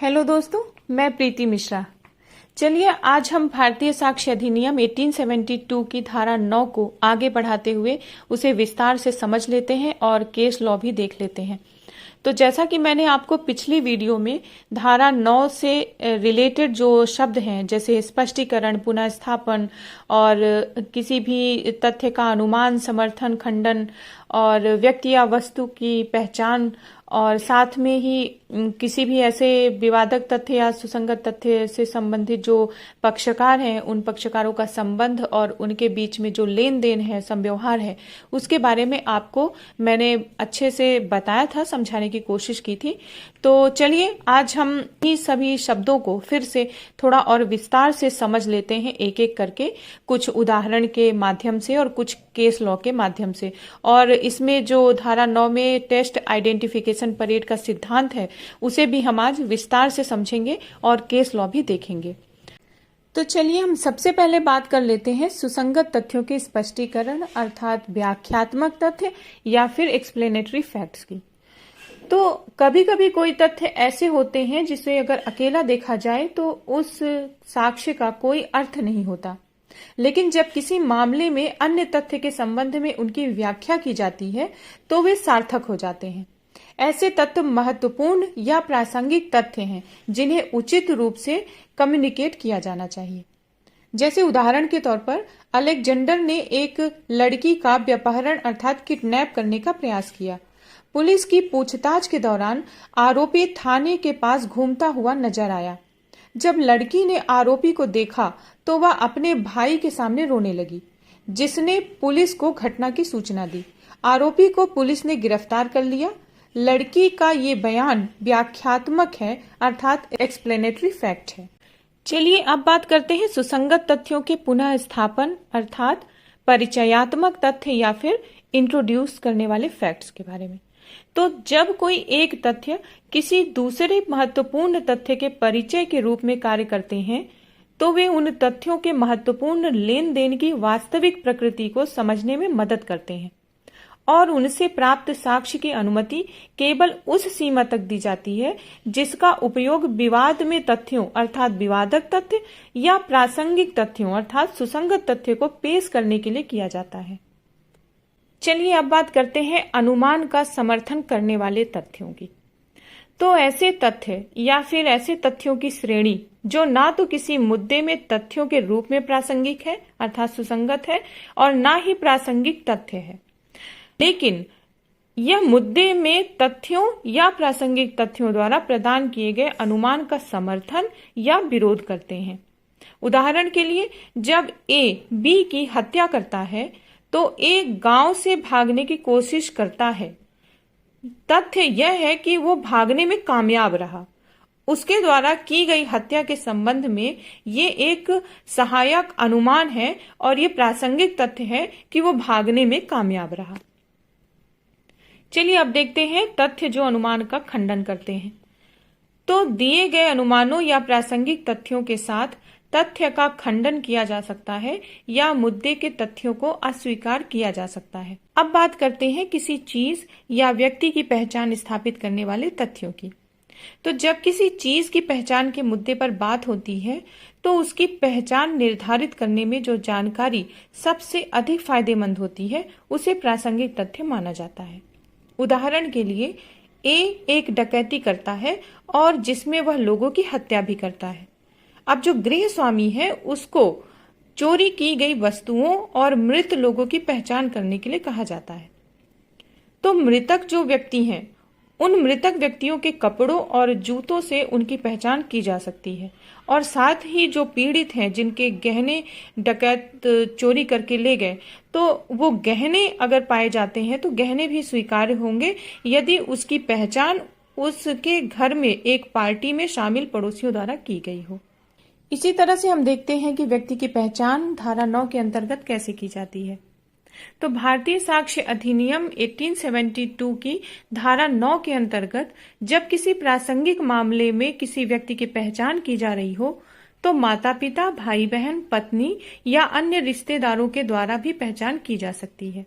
Hello दोस्तों, मैं प्रीति मिश्रा। चलिए आज हम भारतीय साक्ष्य अधिनियम 1872 की धारा 9 को आगे बढ़ाते हुए उसे विस्तार से समझ लेते हैं और केस लॉ भी देख लेते हैं। तो जैसा कि मैंने आपको पिछली वीडियो में धारा 9 से रिलेटेड जो शब्द हैं, जैसे स्पष्टीकरण, पुनः स्थापन और किसी भी तथ्य का अनुमान, समर्थन, खंडन और व्यक्ति या वस्तु की पहचान और साथ में ही किसी भी ऐसे विवादक तथ्य या सुसंगत तथ्य से संबंधित जो पक्षकार हैं, उन पक्षकारों का संबंध और उनके बीच में जो लेन देन है, संव्यवहार है, उसके बारे में आपको मैंने अच्छे से बताया था, समझाने की कोशिश की थी। तो चलिए आज हम ही सभी शब्दों को फिर से थोड़ा और विस्तार से समझ लेते हैं, एक एक करके, कुछ उदाहरण के माध्यम से और कुछ केस लॉ के माध्यम से। और इसमें जो धारा 9 में टेस्ट आइडेंटिफिकेशन परेड का सिद्धांत है, उसे भी हम आज विस्तार से समझेंगे और केस लॉ भी देखेंगे। तो चलिए हम सबसे पहले बात कर लेते हैं सुसंगत तथ्यों के स्पष्टीकरण अर्थात व्याख्यात्मक तथ्य या फिर एक्सप्लेनेटरी फैक्ट्स की। तो कभी कभी कोई तथ्य ऐसे होते हैं जिसे अगर अकेला देखा जाए तो उस साक्ष्य का कोई अर्थ नहीं होता, लेकिन जब किसी मामले में अन्य तथ्य के संबंध में उनकी व्याख्या की जाती है तो वे सार्थक हो जाते हैं। ऐसे तत्व महत्वपूर्ण या प्रासंगिक तथ्य हैं जिन्हें उचित रूप से कम्युनिकेट किया जाना चाहिए। जैसे उदाहरण के तौर पर अलेक्जेंडर ने एक लड़की का व्यपहरण अर्थात किडनैप करने का प्रयास किया। पुलिस की पूछताछ के दौरान आरोपी थाने के पास घूमता हुआ नजर आया। जब लड़की ने आरोपी को देखा तो वह अपने भाई के सामने रोने लगी, जिसने पुलिस को घटना की सूचना दी। आरोपी को पुलिस ने गिरफ्तार कर लिया। लड़की का ये बयान व्याख्यात्मक है अर्थात एक्सप्लेनेटरी फैक्ट है। चलिए अब बात करते हैं सुसंगत तथ्यों के पुनः स्थापन अर्थात परिचयात्मक तथ्य या फिर इंट्रोड्यूस करने वाले फैक्ट्स के बारे में। तो जब कोई एक तथ्य किसी दूसरे महत्वपूर्ण तथ्य के परिचय के रूप में कार्य करते हैं तो वे उन तथ्यों के महत्वपूर्ण लेन देन की वास्तविक प्रकृति को समझने में मदद करते हैं और उनसे प्राप्त साक्ष्य की अनुमति केवल उस सीमा तक दी जाती है जिसका उपयोग विवाद में तथ्यों अर्थात विवादक तथ्य या प्रासंगिक तथ्यों अर्थात सुसंगत तथ्य को पेश करने के लिए किया जाता है। चलिए अब बात करते हैं अनुमान का समर्थन करने वाले तथ्यों की। तो ऐसे तथ्य या फिर ऐसे तथ्यों की श्रेणी जो ना तो किसी मुद्दे में तथ्यों के रूप में प्रासंगिक है अर्थात सुसंगत है और ना ही प्रासंगिक तथ्य है, लेकिन यह मुद्दे में तथ्यों या प्रासंगिक तथ्यों द्वारा प्रदान किए गए अनुमान का समर्थन या विरोध करते हैं। उदाहरण के लिए, जब ए बी की हत्या करता है तो ए गांव से भागने की कोशिश करता है। तथ्य यह है कि वो भागने में कामयाब रहा। उसके द्वारा की गई हत्या के संबंध में ये एक सहायक अनुमान है और ये प्रासंगिक तथ्य है कि वो भागने में कामयाब रहा। चलिए अब देखते हैं तथ्य जो अनुमान का खंडन करते हैं। तो दिए गए अनुमानों या प्रासंगिक तथ्यों के साथ तथ्य का खंडन किया जा सकता है या मुद्दे के तथ्यों को अस्वीकार किया जा सकता है। अब बात करते हैं किसी चीज या व्यक्ति की पहचान स्थापित करने वाले तथ्यों की। तो जब किसी चीज की पहचान के मुद्दे पर बात होती है तो उसकी पहचान निर्धारित करने में जो जानकारी सबसे अधिक फायदेमंद होती है उसे प्रासंगिक तथ्य माना जाता है। उदाहरण के लिए, ए एक डकैती करता है और जिसमें वह लोगों की हत्या भी करता है। अब जो गृह स्वामी है उसको चोरी की गई वस्तुओं और मृत लोगों की पहचान करने के लिए कहा जाता है। तो मृतक जो व्यक्ति हैं, उन मृतक व्यक्तियों के कपड़ों और जूतों से उनकी पहचान की जा सकती है और साथ ही जो पीड़ित हैं जिनके गहने डकैत चोरी करके ले गए, तो वो गहने अगर पाए जाते हैं तो गहने भी स्वीकार्य होंगे यदि उसकी पहचान उसके घर में एक पार्टी में शामिल पड़ोसियों द्वारा की गई हो। इसी तरह से हम देखते हैं कि व्यक्ति की पहचान धारा 9 के अंतर्गत कैसे की जाती है। तो भारतीय साक्ष्य अधिनियम 1872 की धारा 9 के अंतर्गत जब किसी प्रासंगिक मामले में किसी व्यक्ति की पहचान की जा रही हो तो माता पिता, भाई बहन, पत्नी या अन्य रिश्तेदारों के द्वारा भी पहचान की जा सकती है।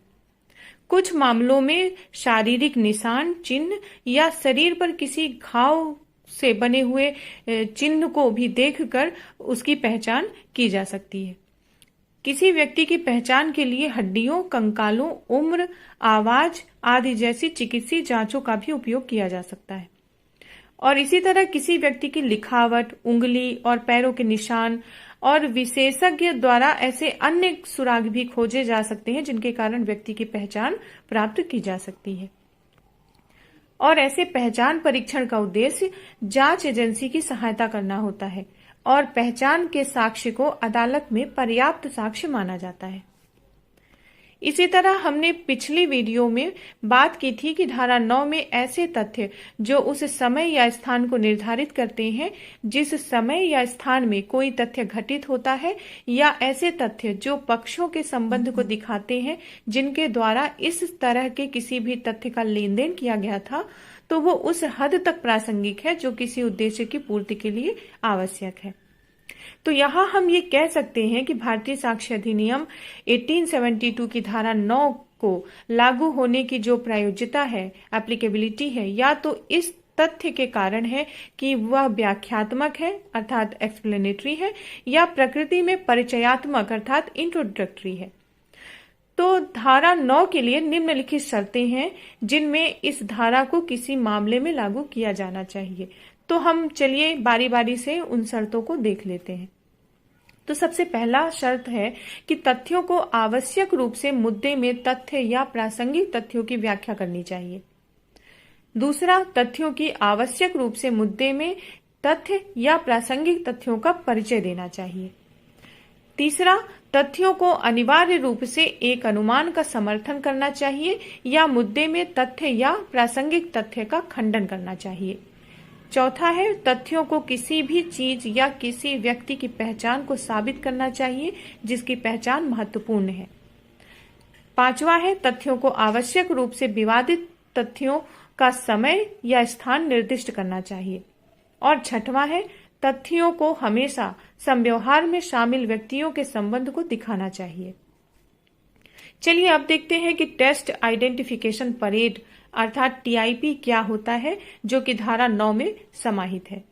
कुछ मामलों में शारीरिक निशान, चिन्ह या शरीर पर किसी घाव से बने हुए चिन्ह को भी देखकर उसकी पहचान की जा सकती है। किसी व्यक्ति की पहचान के लिए हड्डियों, कंकालों, उम्र, आवाज आदि जैसी चिकित्सीय जांचों का भी उपयोग किया जा सकता है। और इसी तरह किसी व्यक्ति की लिखावट, उंगली और पैरों के निशान और विशेषज्ञ द्वारा ऐसे अन्य सुराग भी खोजे जा सकते हैं जिनके कारण व्यक्ति की पहचान प्राप्त की जा सकती है। और ऐसे पहचान परीक्षण का उद्देश्य जांच एजेंसी की सहायता करना होता है और पहचान के साक्ष्य को अदालत में पर्याप्त साक्ष्य माना जाता है। इसी तरह हमने पिछली वीडियो में बात की थी कि धारा 9 में ऐसे तथ्य जो उस समय या स्थान को निर्धारित करते हैं जिस समय या स्थान में कोई तथ्य घटित होता है, या ऐसे तथ्य जो पक्षों के संबंध को दिखाते हैं जिनके द्वारा इस तरह के किसी भी तथ्य का लेन देन किया गया था, तो वो उस हद तक प्रासंगिक है जो किसी उद्देश्य की पूर्ति के लिए आवश्यक है। तो यहाँ हम ये कह सकते हैं कि भारतीय साक्ष्य अधिनियम 1872 की धारा 9 को लागू होने की जो प्रयोज्यता है, एप्लीकेबिलिटी है, या तो इस तथ्य के कारण है कि वह व्याख्यात्मक है अर्थात एक्सप्लेनेटरी है, या प्रकृति में परिचयात्मक अर्थात इंट्रोडक्टरी है। तो धारा 9 के लिए निम्नलिखित शर्तें हैं जिनमें इस धारा को किसी मामले में लागू किया जाना चाहिए। तो हम चलिए बारी बारी से उन शर्तों को देख लेते हैं। तो सबसे पहला शर्त है कि तथ्यों को आवश्यक रूप से मुद्दे में तथ्य या प्रासंगिक तथ्यों की व्याख्या करनी चाहिए। दूसरा, तथ्यों की आवश्यक रूप से मुद्दे में तथ्य या प्रासंगिक तथ्यों का परिचय देना चाहिए। तीसरा, तथ्यों को अनिवार्य रूप से एक अनुमान का समर्थन करना चाहिए या मुद्दे में तथ्य या प्रासंगिक तथ्य का खंडन करना चाहिए। चौथा है, तथ्यों को किसी भी चीज या किसी व्यक्ति की पहचान को साबित करना चाहिए जिसकी पहचान महत्वपूर्ण है। पांचवा है, तथ्यों को आवश्यक रूप से विवादित तथ्यों का समय या स्थान निर्दिष्ट करना चाहिए। और छठवां है, तथ्यों को हमेशा संव्यवहार में शामिल व्यक्तियों के संबंध को दिखाना चाहिए। चलिए अब देखते हैं कि टेस्ट आइडेंटिफिकेशन परेड अर्थात टीआईपी क्या होता है, जो कि धारा 9 में समाहित है।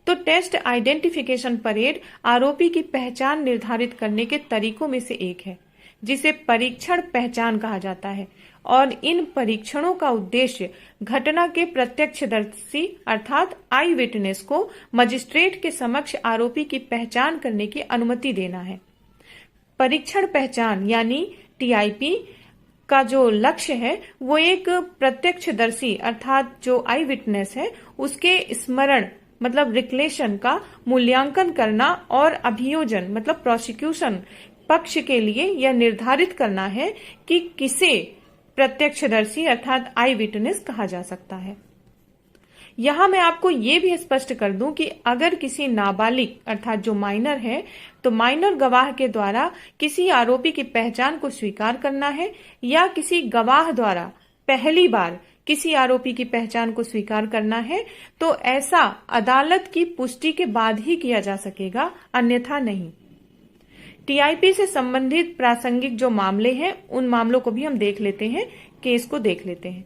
तो टेस्ट आइडेंटिफिकेशन परेड आरोपी की पहचान निर्धारित करने के तरीकों में से एक है, जिसे परीक्षण पहचान कहा जाता है। और इन परीक्षणों का उद्देश्य घटना के प्रत्यक्षदर्शी अर्थात आई विटनेस को मजिस्ट्रेट के समक्ष आरोपी की पहचान करने की अनुमति देना है। परीक्षण पहचान यानी टीआईपी का जो लक्ष्य है वो एक प्रत्यक्षदर्शी अर्थात जो आई विटनेस है उसके स्मरण मतलब रिक्लेशन का मूल्यांकन करना और अभियोजन मतलब प्रोसिक्यूशन पक्ष के लिए यह निर्धारित करना है कि किसे प्रत्यक्षदर्शी अर्थात आई विटनेस कहा जा सकता है। यहां मैं आपको ये भी स्पष्ट कर दूं कि अगर किसी नाबालिग अर्थात जो माइनर है तो माइनर गवाह के द्वारा किसी आरोपी की पहचान को स्वीकार करना है या किसी गवाह द्वारा पहली बार किसी आरोपी की पहचान को स्वीकार करना है तो ऐसा अदालत की पुष्टि के बाद ही किया जा सकेगा, अन्यथा नहीं। टीआईपी से संबंधित प्रासंगिक जो मामले हैं उन मामलों को भी हम देख लेते हैं, केस को देख लेते हैं।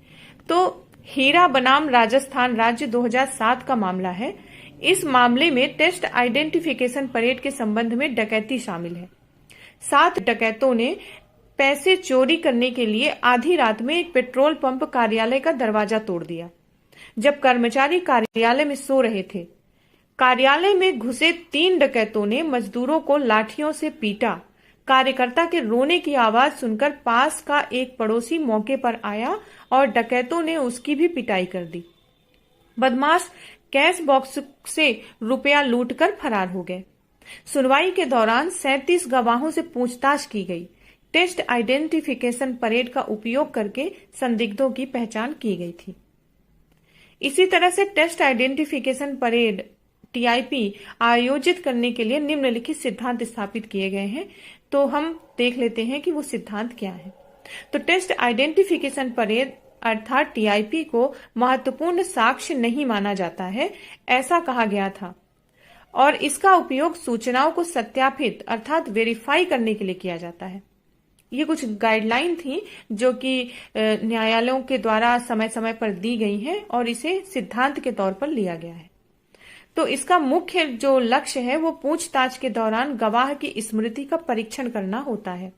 तो हीरा बनाम राजस्थान राज्य 2007 का मामला है। इस मामले में टेस्ट आइडेंटिफिकेशन परेड के संबंध में डकैती शामिल है। 7 डकैतों ने पैसे चोरी करने के लिए आधी रात में एक पेट्रोल पंप कार्यालय का दरवाजा तोड़ दिया। जब कर्मचारी कार्यालय में सो रहे थे, कार्यालय में घुसे 3 डकैतों ने मजदूरों को लाठियों से पीटा। कार्यकर्ता के रोने की आवाज सुनकर पास का एक पड़ोसी मौके पर आया और डकैतों ने उसकी भी पिटाई कर दी। बदमाश कैश बॉक्स से रुपया लूटकर फरार हो गए। सुनवाई के दौरान 37 गवाहों से पूछताछ की गई। टेस्ट आइडेंटिफिकेशन परेड का उपयोग करके संदिग्धों की पहचान की गई थी। इसी तरह से टेस्ट आइडेंटिफिकेशन परेड टीआईपी आयोजित करने के लिए निम्नलिखित सिद्धांत स्थापित किए गए हैं। तो हम देख लेते हैं कि वो सिद्धांत क्या है। तो टेस्ट आइडेंटिफिकेशन परेड अर्थात टीआईपी को महत्वपूर्ण साक्ष्य नहीं माना जाता है, ऐसा कहा गया था, और इसका उपयोग सूचनाओं को सत्यापित अर्थात वेरीफाई करने के लिए किया जाता है। ये कुछ गाइडलाइन थी जो कि न्यायालयों के द्वारा समय समय पर दी गई हैं और इसे सिद्धांत के तौर पर लिया गया है। तो इसका मुख्य जो लक्ष्य है वो पूछताछ के दौरान गवाह की स्मृति का परीक्षण करना होता है।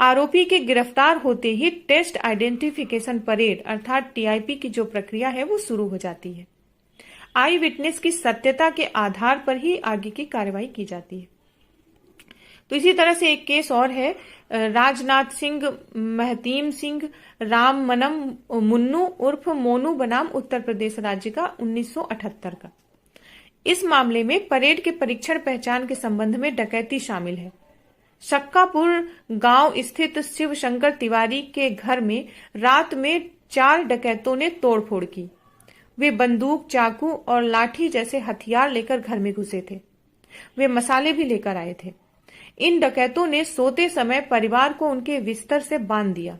आरोपी के गिरफ्तार होते ही टेस्ट आइडेंटिफिकेशन परेड अर्थात टीआईपी की जो प्रक्रिया है वो शुरू हो जाती है। आई विटनेस की सत्यता के आधार पर ही आगे की कार्रवाई की जाती है। तो इसी तरह से एक केस और है, राजनाथ सिंह महतीम सिंह राममनम मुन्नू उर्फ मोनू बनाम उत्तर प्रदेश राज्य का 1978 का। इस मामले में परेड के परीक्षण पहचान के संबंध में डकैती शामिल है। सक्कापुर गांव स्थित शिव शंकर तिवारी के घर में रात में 4 डकैतों ने तोड़फोड़ की। वे बंदूक, चाकू और लाठी जैसे हथियार लेकर घर में घुसे थे। वे मसाले भी लेकर आए थे। इन डकैतों ने सोते समय परिवार को उनके बिस्तर से बांध दिया।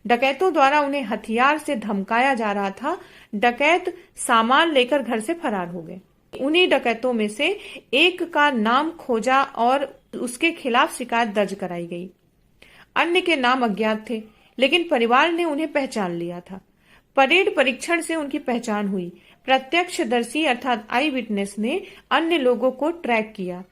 डकैतों द्वारा उन्हें हथियार से धमकाया जा रहा था। डकैत सामान लेकर घर से फरार हो गए। उन्हीं डकैतों में से एक का नाम खोजा और उसके खिलाफ शिकायत दर्ज कराई गई। अन्य के नाम अज्ञात थे, लेकिन परिवार ने उन्हें पहचान लिया था। परेड परीक्षण से उनकी पहचान हुई। प्रत्यक्षदर्शी अर्थात आई विटनेस ने अन्य लोगों को ट्रैक किया,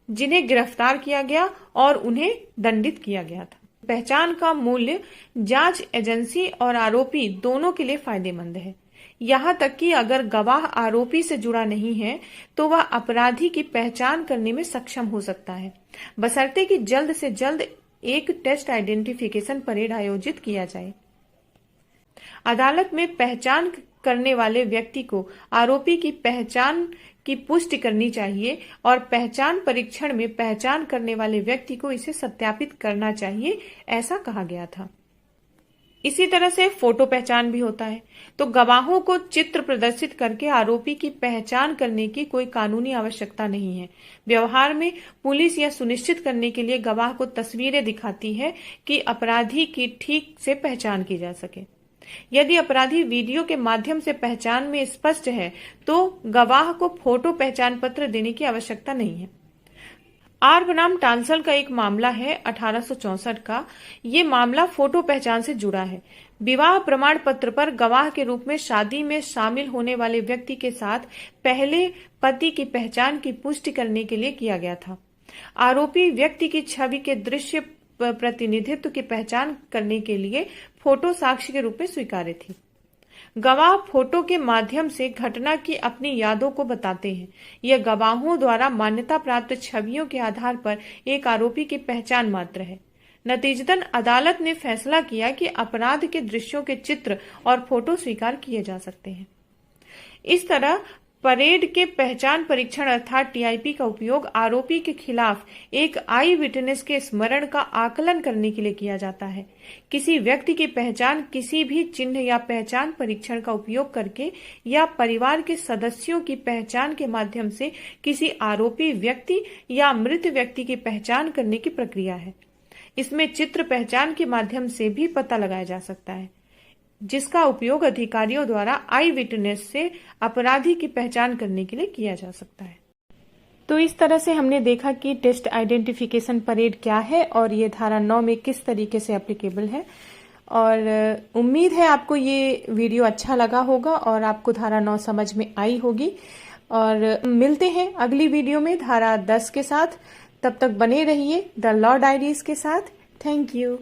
जिन्हें गिरफ्तार किया गया और उन्हें दंडित किया गया था। पहचान का मूल्य जांच एजेंसी और आरोपी दोनों के लिए फायदेमंद है। यहाँ तक कि अगर गवाह आरोपी से जुड़ा नहीं है तो वह अपराधी की पहचान करने में सक्षम हो सकता है, बशर्ते कि जल्द से जल्द एक टेस्ट आइडेंटिफिकेशन परेड आयोजित किया जाए। अदालत में पहचान करने वाले व्यक्ति को आरोपी की पहचान की पुष्टि करनी चाहिए और पहचान परीक्षण में पहचान करने वाले व्यक्ति को इसे सत्यापित करना चाहिए, ऐसा कहा गया था। इसी तरह से फोटो पहचान भी होता है। तो गवाहों को चित्र प्रदर्शित करके आरोपी की पहचान करने की कोई कानूनी आवश्यकता नहीं है। व्यवहार में पुलिस यह सुनिश्चित करने के लिए गवाह को तस्वीरें दिखाती है कि अपराधी की ठीक से पहचान की जा सके। यदि अपराधी वीडियो के माध्यम से पहचान में स्पष्ट है तो गवाह को फोटो पहचान पत्र देने की आवश्यकता नहीं है। आर बनाम टांसल का एक मामला है 1864 का। ये मामला फोटो पहचान से जुड़ा है। विवाह प्रमाण पत्र पर गवाह के रूप में शादी में शामिल होने वाले व्यक्ति के साथ पहले पति की पहचान की पुष्टि करने के लिए किया गया था। आरोपी व्यक्ति की छवि के दृश्य प्रतिनिधित्व की पहचान करने के लिए फोटो साक्ष्य के रूप में स्वीकार्य थी। गवाह फोटो के माध्यम से घटना की अपनी यादों को बताते हैं। यह गवाहों द्वारा मान्यता प्राप्त छवियों के आधार पर एक आरोपी की पहचान मात्र है। नतीजतन अदालत ने फैसला किया कि अपराध के दृश्यों के चित्र और फोटो स्वीकार किए जा सकते हैं। इस तरह परेड के पहचान परीक्षण अर्थात टीआईपी का उपयोग आरोपी के खिलाफ एक आई विटनेस के स्मरण का आकलन करने के लिए किया जाता है। किसी व्यक्ति की पहचान किसी भी चिन्ह या पहचान परीक्षण का उपयोग करके या परिवार के सदस्यों की पहचान के माध्यम से किसी आरोपी व्यक्ति या मृत व्यक्ति की पहचान करने की प्रक्रिया है। इसमें चित्र पहचान के माध्यम से भी पता लगाया जा सकता है, जिसका उपयोग अधिकारियों द्वारा आई विटनेस से अपराधी की पहचान करने के लिए किया जा सकता है। तो इस तरह से हमने देखा कि टेस्ट आइडेंटिफिकेशन परेड क्या है और ये धारा 9 में किस तरीके से एप्लीकेबल है। और उम्मीद है आपको ये वीडियो अच्छा लगा होगा और आपको धारा 9 समझ में आई होगी। और मिलते हैं अगली वीडियो में धारा 10 के साथ। तब तक बने रहिए द लॉ डायरीज के साथ। Thank you.